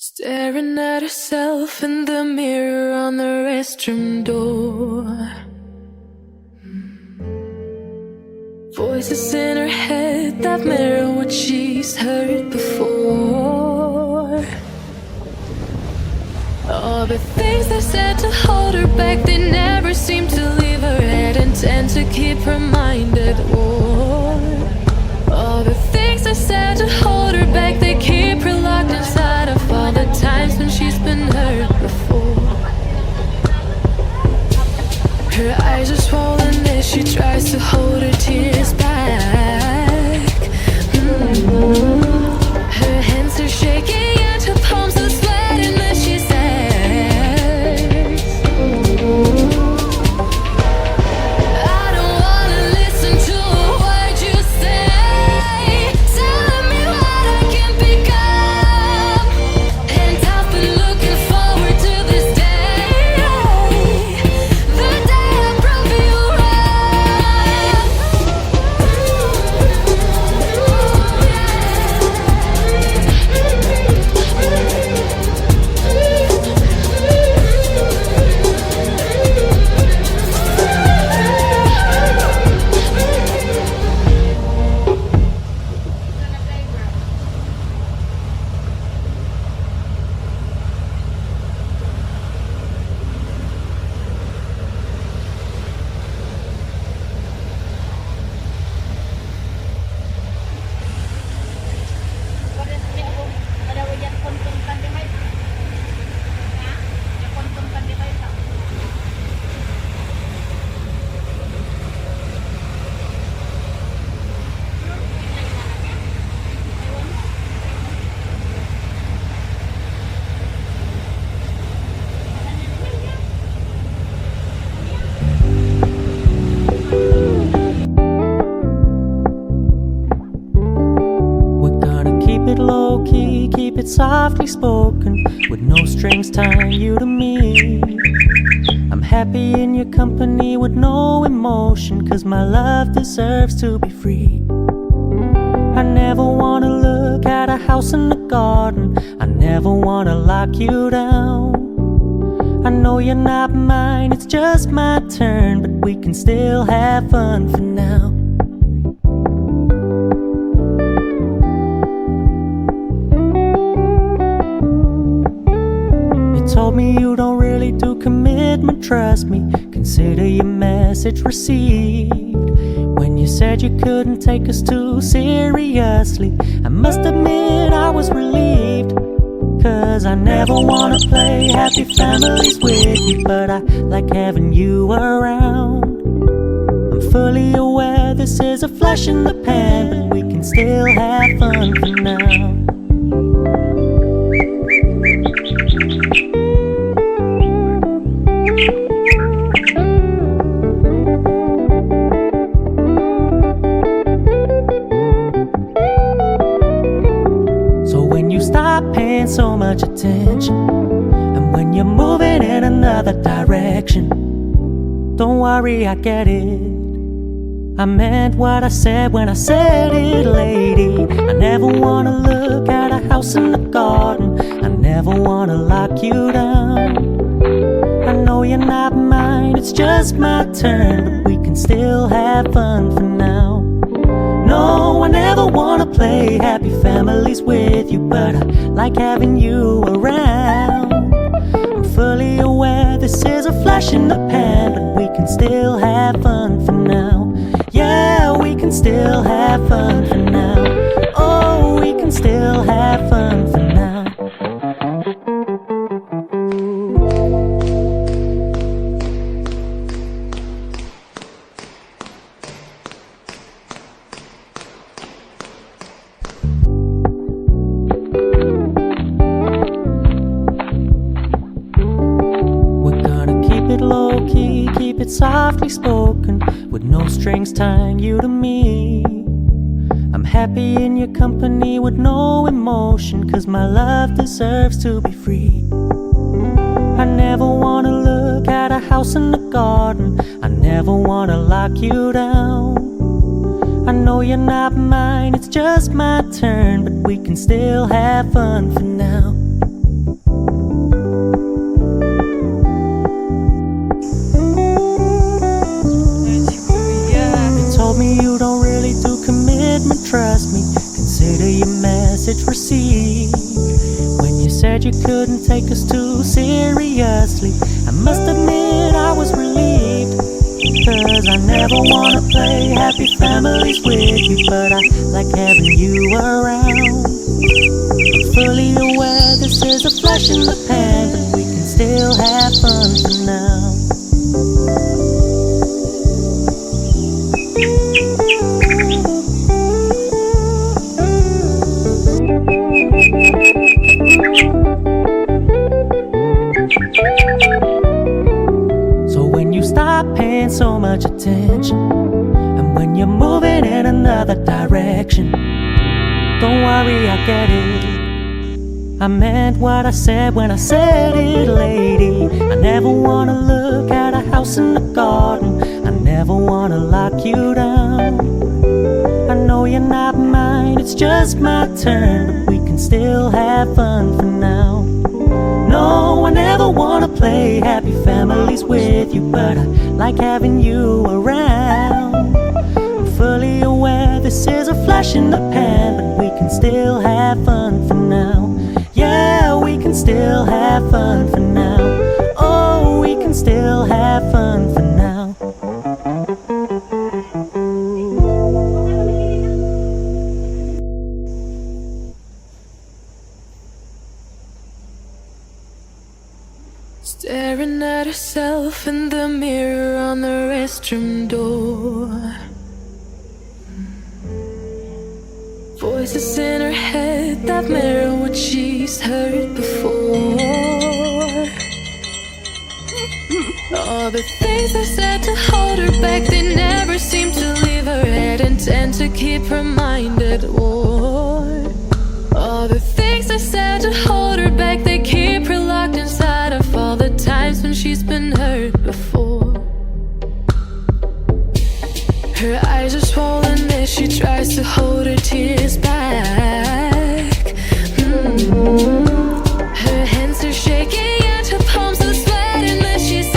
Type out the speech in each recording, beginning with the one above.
Staring at herself in the mirror on the restroom door. Voices in her head that mirror what she's heard before. All the things they said to hold her back, they never seem to leave her head and tend to keep her mind at war. All the things they said to hold her back, they keep her locked inside of all the times when she's been hurt before. Her eyes are swollen as she tries to hold her tears back. Her hands are shaking and her palms are sweating as she says, I don't wanna listen to a word you say, telling me what I can become. And I've been looking forward to this day, the day I prove you low-key, keep it softly spoken, with no strings tying you to me. I'm happy in your company with no emotion, 'cause my love deserves to be free. I never wanna look at a house in the garden, I never wanna lock you down. I know you're not mine, it's just my turn, but we can still have fun for now. Told me you don't really do commitment, trust me, consider your message received. When you said you couldn't take us too seriously, I must admit I was relieved. 'Cause I never wanna play happy families with you, but I like having you around. I'm fully aware this is a flash in the pan, but we can still have fun for now. Stop paying so much attention, and when you're moving in another direction, don't worry, I get it. I meant what I said when I said it, lady. I never wanna look at a house in the garden, I never wanna lock you down. I know you're not mine, it's just my turn, but we can still have fun for now. No, I never wanna play happy families with you, but I like having you around. I'm fully aware this is a flash in the pan, but we can still have fun for now. Yeah, we can still have fun for now. Oh, we can still have fun for now. Low-key, keep it softly spoken, with no strings tying you to me. I'm happy in your company with no emotion, 'cause my love deserves to be free. I never wanna look at a house in the garden, I never wanna lock you down. I know you're not mine, it's just my turn, but we can still have fun for now. couldn't take us too seriously. I must admit I was relieved, 'cause I never wanna play happy families with you, but I like having you around. I'm fully aware this is a flash in the pan, but we can still have fun for now. So when you stop paying so much attention, and when you're moving in another direction, don't worry, I get it. I meant what I said when I said it, lady. I never wanna look at a house in the garden. I never wanna lock you down. I know you're not mine, it's just my turn, but we can still have fun for now. No, I never wanna play happy families with you, but I like having you around. I'm fully aware this is a flash in the pan, but we can still have fun for now. Yeah, we can still have fun for now. Oh, we can still have fun for now. Staring at herself in the mirror on the restroom door. Voices in her head that mirror what she's heard before. All the things I said to hold her back, they never seem to leave her head and tend to keep her mind at war. All the things I said to hold her back, they keep her locked inside of all the times when she's been hurt before. Her eyes are swollen as she tries to hold her tears back. Her hands are shaking and her palms are sweating as she says,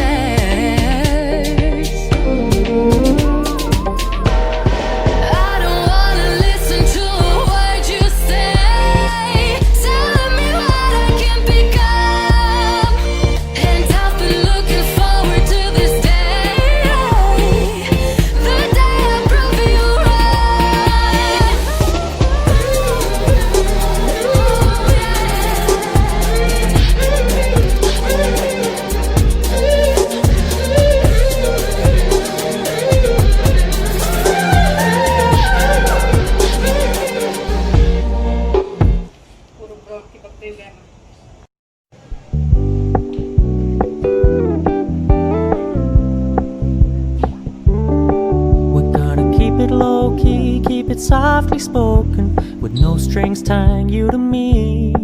I don't wanna listen to a word you say, telling me what I can become. And I've been looking forward to this day, the day I prove you right. We're gonna keep it low-key, keep it softly spoken, with no strings tying you to me.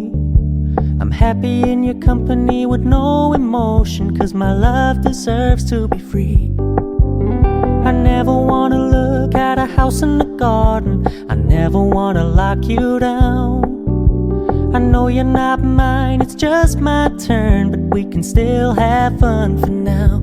I'm happy in your company with no emotion, 'cause my love deserves to be free. I never wanna look at a house in the garden. I never wanna lock you down. I know you're not mine, it's just my turn, but we can still have fun for now.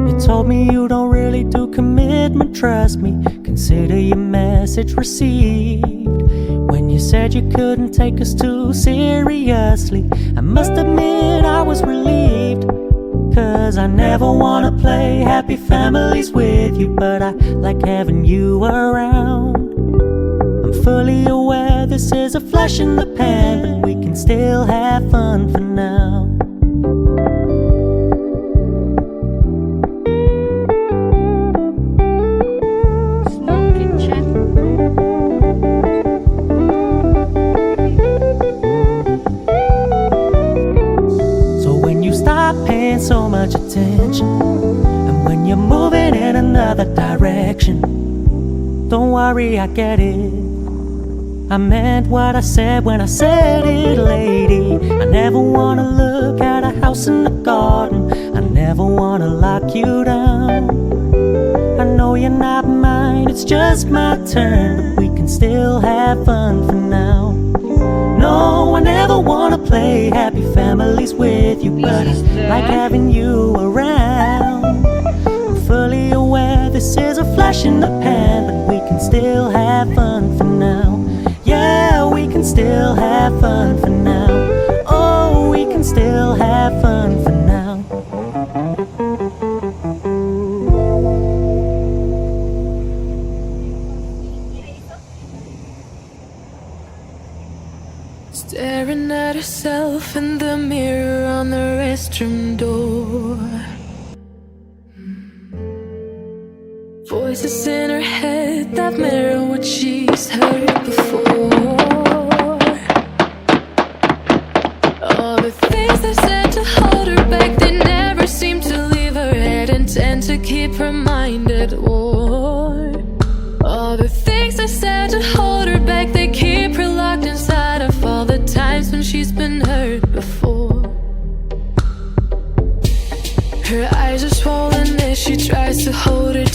You told me you don't really do commitment, trust me. Consider your message received. When you said you couldn't take us too seriously, I must admit I was relieved, 'cause I never wanna play happy families with you, but I like having you around. I'm fully aware this is a flash in the pan, but we can still have fun for now. So when you stop paying so much attention, and when you're moving in another direction, don't worry, I get it. I meant what I said when I said it, lady. I never wanna look at a house in the garden. I never wanna lock you down. I know you're not mine, it's just my turn, but we can still have fun for now. No, I never wanna play happy families with you, but I like having you around. I'm fully aware this is a flash in the pan, but we can still have fun for now. Yeah, we can still have fun for now. Oh, we can still have fun for now. Staring at herself in the mirror on the restroom door. Voices in her head that mirror what she's heard before. All the things they said to hold her back, they never seem to leave her head and tend to keep her mind at war. All the things they said to hold her back, they keep her locked inside of all the times when she's been hurt before. Her eyes are swollen as she tries to hold it